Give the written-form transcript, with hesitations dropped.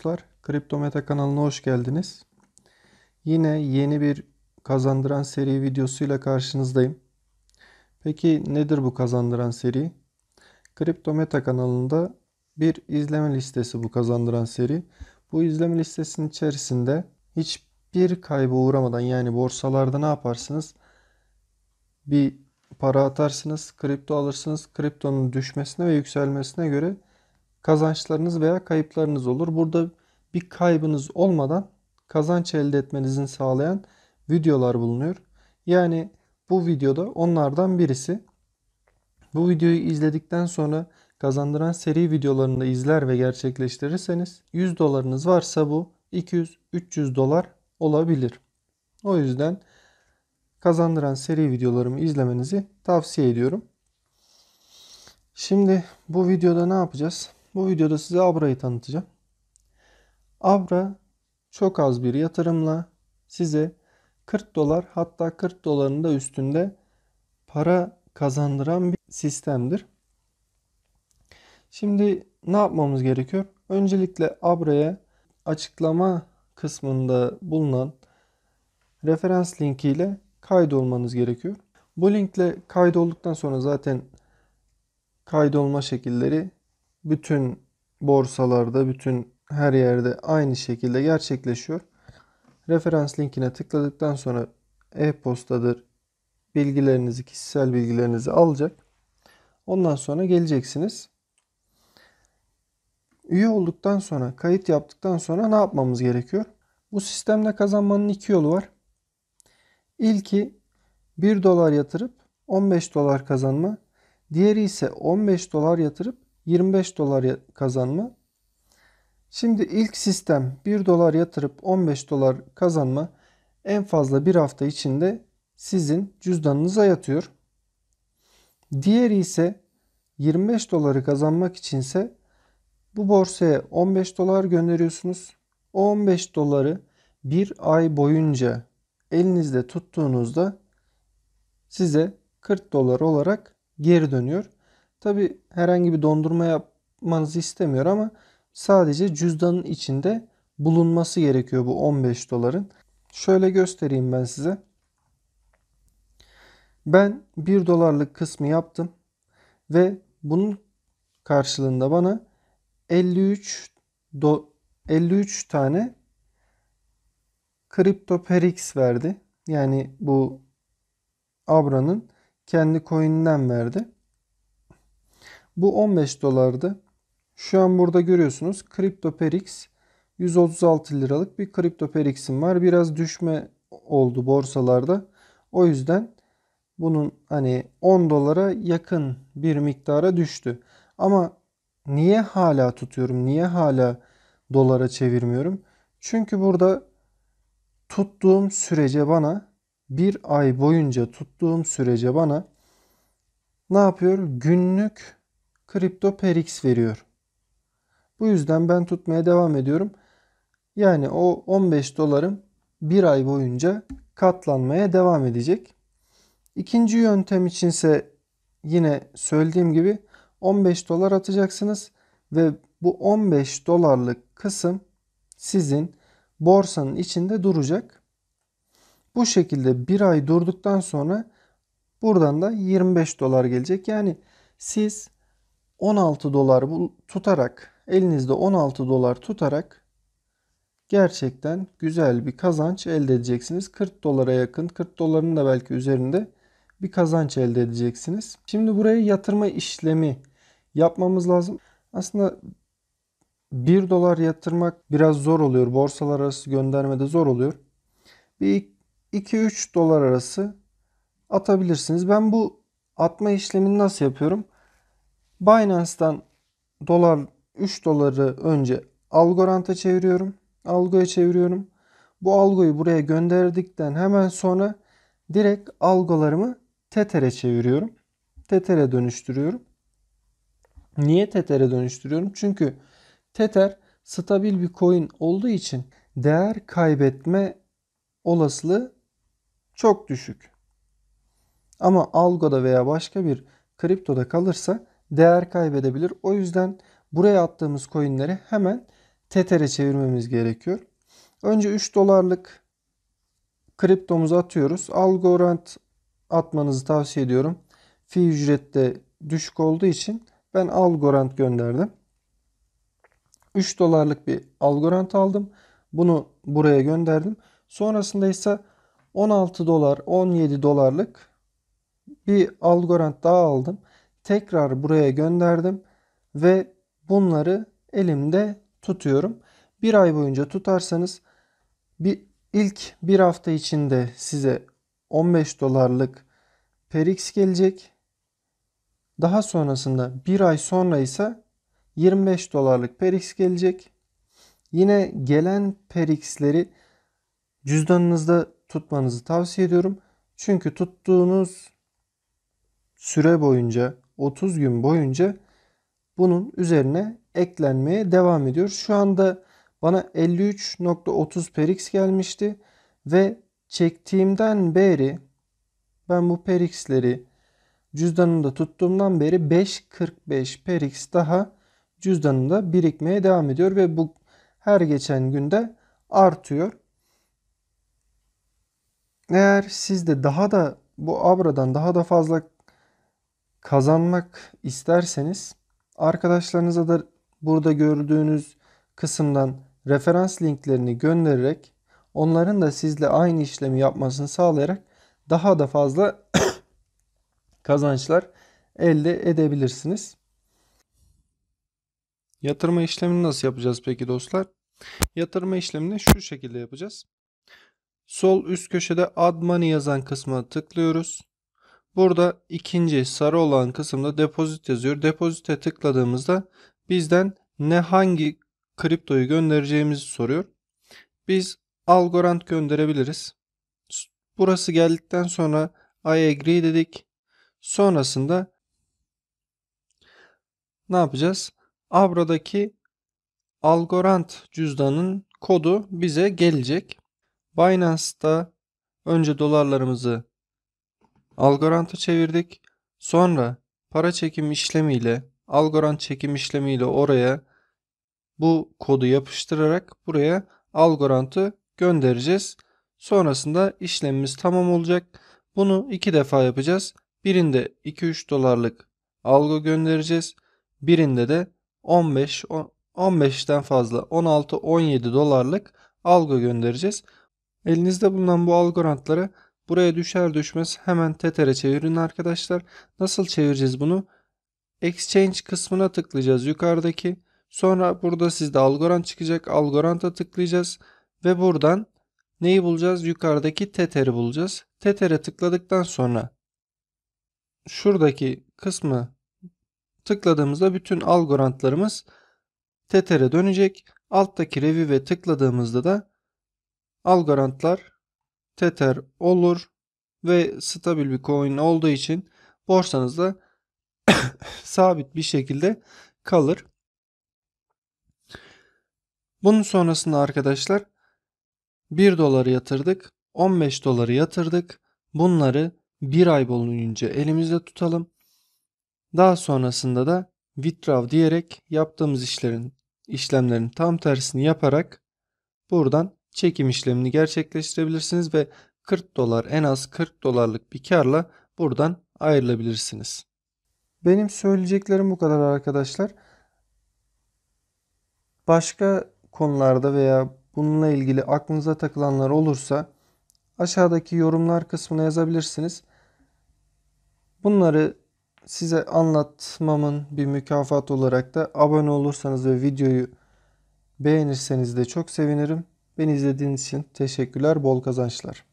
Dostlar, Kripto Meta kanalına hoş geldiniz. Yine yeni bir kazandıran seri videosuyla karşınızdayım. Peki nedir bu kazandıran seri? Kripto Meta kanalında bir izleme listesi bu kazandıran seri. Bu izleme listesinin içerisinde hiçbir kayba uğramadan, yani borsalarda ne yaparsınız? Bir para atarsınız, kripto alırsınız. Kriptonun düşmesine ve yükselmesine göre kazançlarınız veya kayıplarınız olur. Burada bir kaybınız olmadan kazanç elde etmenizi sağlayan videolar bulunuyor. Yani bu videoda onlardan birisi. Bu videoyu izledikten sonra kazandıran seri videolarını da izler ve gerçekleştirirseniz 100 dolarınız varsa bu 200-300 dolar olabilir. O yüzden kazandıran seri videolarımı izlemenizi tavsiye ediyorum. Şimdi bu videoda ne yapacağız? Bu videoda size Abra'yı tanıtacağım. Abra çok az bir yatırımla size 40 dolar, hatta 40 doların da üstünde para kazandıran bir sistemdir. Şimdi ne yapmamız gerekiyor? Öncelikle Abra'ya açıklama kısmında bulunan referans linki ile kaydolmanız gerekiyor. Bu linkle kaydolduktan sonra zaten kaydolma şekilleri bütün borsalarda, bütün her yerde aynı şekilde gerçekleşiyor. Referans linkine tıkladıktan sonra e-postadır, bilgilerinizi, kişisel bilgilerinizi alacak. Ondan sonra geleceksiniz. Üye olduktan sonra, kayıt yaptıktan sonra ne yapmamız gerekiyor? Bu sistemde kazanmanın iki yolu var. İlki 1 dolar yatırıp 15 dolar kazanma. Diğeri ise 15 dolar yatırıp 25 dolar kazanma. Şimdi ilk sistem 1 dolar yatırıp 15 dolar kazanma en fazla bir hafta içinde sizin cüzdanınıza yatıyor. Diğeri ise 25 doları kazanmak içinse bu borsaya 15 dolar gönderiyorsunuz. O 15 doları bir ay boyunca elinizde tuttuğunuzda size 40 dolar olarak geri dönüyor. Tabi herhangi bir dondurma yapmanızı istemiyor ama sadece cüzdanın içinde bulunması gerekiyor bu 15 doların. Şöyle göstereyim ben size. Ben 1 dolarlık kısmı yaptım ve bunun karşılığında bana 53 tane CryptoPerix verdi. Yani bu Abra'nın kendi coin'inden verdi. Bu 15 dolardı. Şu an burada görüyorsunuz CryptoPerix 136 liralık bir CryptoPerix'im var. Biraz düşme oldu borsalarda. O yüzden bunun hani 10 dolara yakın bir miktara düştü. Ama niye hala tutuyorum? Niye hala dolara çevirmiyorum? Çünkü burada tuttuğum sürece bana, bir ay boyunca tuttuğum sürece bana ne yapıyor? Günlük CryptoPerix veriyor. Bu yüzden ben tutmaya devam ediyorum. Yani o 15 dolarım bir ay boyunca katlanmaya devam edecek. İkinci yöntem içinse yine söylediğim gibi 15 dolar atacaksınız ve bu 15 dolarlık kısım sizin borsanın içinde duracak. Bu şekilde bir ay durduktan sonra buradan da 25 dolar gelecek. Yani siz 16 dolar tutarak, elinizde 16 dolar tutarak gerçekten güzel bir kazanç elde edeceksiniz. 40 dolara yakın, 40 doların da belki üzerinde bir kazanç elde edeceksiniz. Şimdi buraya yatırma işlemi yapmamız lazım. Aslında 1 dolar yatırmak biraz zor oluyor. Borsalar arası göndermede zor oluyor. Bir 2-3 dolar arası atabilirsiniz. Ben bu atma işlemini nasıl yapıyorum? Binance'dan 3 doları önce Algorand'a çeviriyorum. Algo'ya çeviriyorum. Bu algoyu buraya gönderdikten hemen sonra direkt algolarımı Tether'e çeviriyorum. Tether'e dönüştürüyorum. Niye Tether'e dönüştürüyorum? Çünkü Tether stabil bir coin olduğu için değer kaybetme olasılığı çok düşük. Ama algoda veya başka bir kriptoda kalırsa değer kaybedebilir. O yüzden buraya attığımız coinleri hemen Tether'e çevirmemiz gerekiyor. Önce 3 dolarlık kriptomuzu atıyoruz. Algorand atmanızı tavsiye ediyorum. Fi ücret de düşük olduğu için ben Algorand gönderdim. 3 dolarlık bir Algorand aldım. Bunu buraya gönderdim. Sonrasında ise 16 dolar, 17 dolarlık bir Algorand daha aldım. Tekrar buraya gönderdim ve bunları elimde tutuyorum. Bir ay boyunca tutarsanız ilk bir hafta içinde size 15 dolarlık PRX gelecek. Daha sonrasında bir ay sonra ise 25 dolarlık PRX gelecek. Yine gelen PRX'leri cüzdanınızda tutmanızı tavsiye ediyorum. Çünkü tuttuğunuz süre boyunca 30 gün boyunca bunun üzerine eklenmeye devam ediyor. Şu anda bana 53.30 PRX gelmişti ve çektiğimden beri ben bu PRX'leri cüzdanımda tuttuğumdan beri 5.45 PRX daha cüzdanımda birikmeye devam ediyor ve bu her geçen günde artıyor. Eğer siz de daha da bu Abra'dan daha da fazla kazanmak isterseniz arkadaşlarınıza da burada gördüğünüz kısımdan referans linklerini göndererek onların da sizle aynı işlemi yapmasını sağlayarak daha da fazla kazançlar elde edebilirsiniz. Yatırma işlemini nasıl yapacağız peki dostlar? Yatırma işlemini şu şekilde yapacağız. Sol üst köşede Add Money yazan kısma tıklıyoruz. Burada ikinci sarı olan kısımda depozit yazıyor. Depozite tıkladığımızda bizden hangi kriptoyu göndereceğimizi soruyor. Biz Algorand gönderebiliriz. Burası geldikten sonra I agree dedik. Sonrasında ne yapacağız? Abra'daki Algorand cüzdanın kodu bize gelecek. Binance'da önce dolarlarımızı Algorand'a çevirdik. Sonra para çekim işlemiyle, Algorand çekim işlemiyle oraya bu kodu yapıştırarak buraya Algorand'ı göndereceğiz. Sonrasında işlemimiz tamam olacak. Bunu 2 defa yapacağız. Birinde 2-3 dolarlık algo göndereceğiz. Birinde de 15'ten fazla 16-17 dolarlık algo göndereceğiz. Elinizde bulunan bu Algorand'ları buraya düşer düşmez hemen Tether'e çevirin arkadaşlar. Nasıl çevireceğiz bunu? Exchange kısmına tıklayacağız yukarıdaki. Sonra burada sizde Algorand çıkacak. Algorand'a tıklayacağız. Ve buradan neyi bulacağız? Yukarıdaki Tether'i bulacağız. Tether'e tıkladıktan sonra şuradaki kısmı tıkladığımızda bütün Algorand'larımız Tether'e dönecek. Alttaki Review'e tıkladığımızda da Algorand'lar Tether olur ve stabil bir coin olduğu için borsanızda sabit bir şekilde kalır. Bunun sonrasında arkadaşlar 1 doları yatırdık, 15 doları yatırdık. Bunları bir ay boyunca elimizde tutalım. Daha sonrasında da withdraw diyerek yaptığımız işlemlerin tam tersini yaparak buradan çekim işlemini gerçekleştirebilirsiniz ve 40 dolar en az 40 dolarlık bir karla buradan ayrılabilirsiniz. Benim söyleyeceklerim bu kadar arkadaşlar. Başka konularda veya bununla ilgili aklınıza takılanlar olursa aşağıdaki yorumlar kısmına yazabilirsiniz. Bunları size anlatmamın bir mükafat olarak da abone olursanız ve videoyu beğenirseniz de çok sevinirim. Beni izlediğiniz için teşekkürler, bol kazançlar.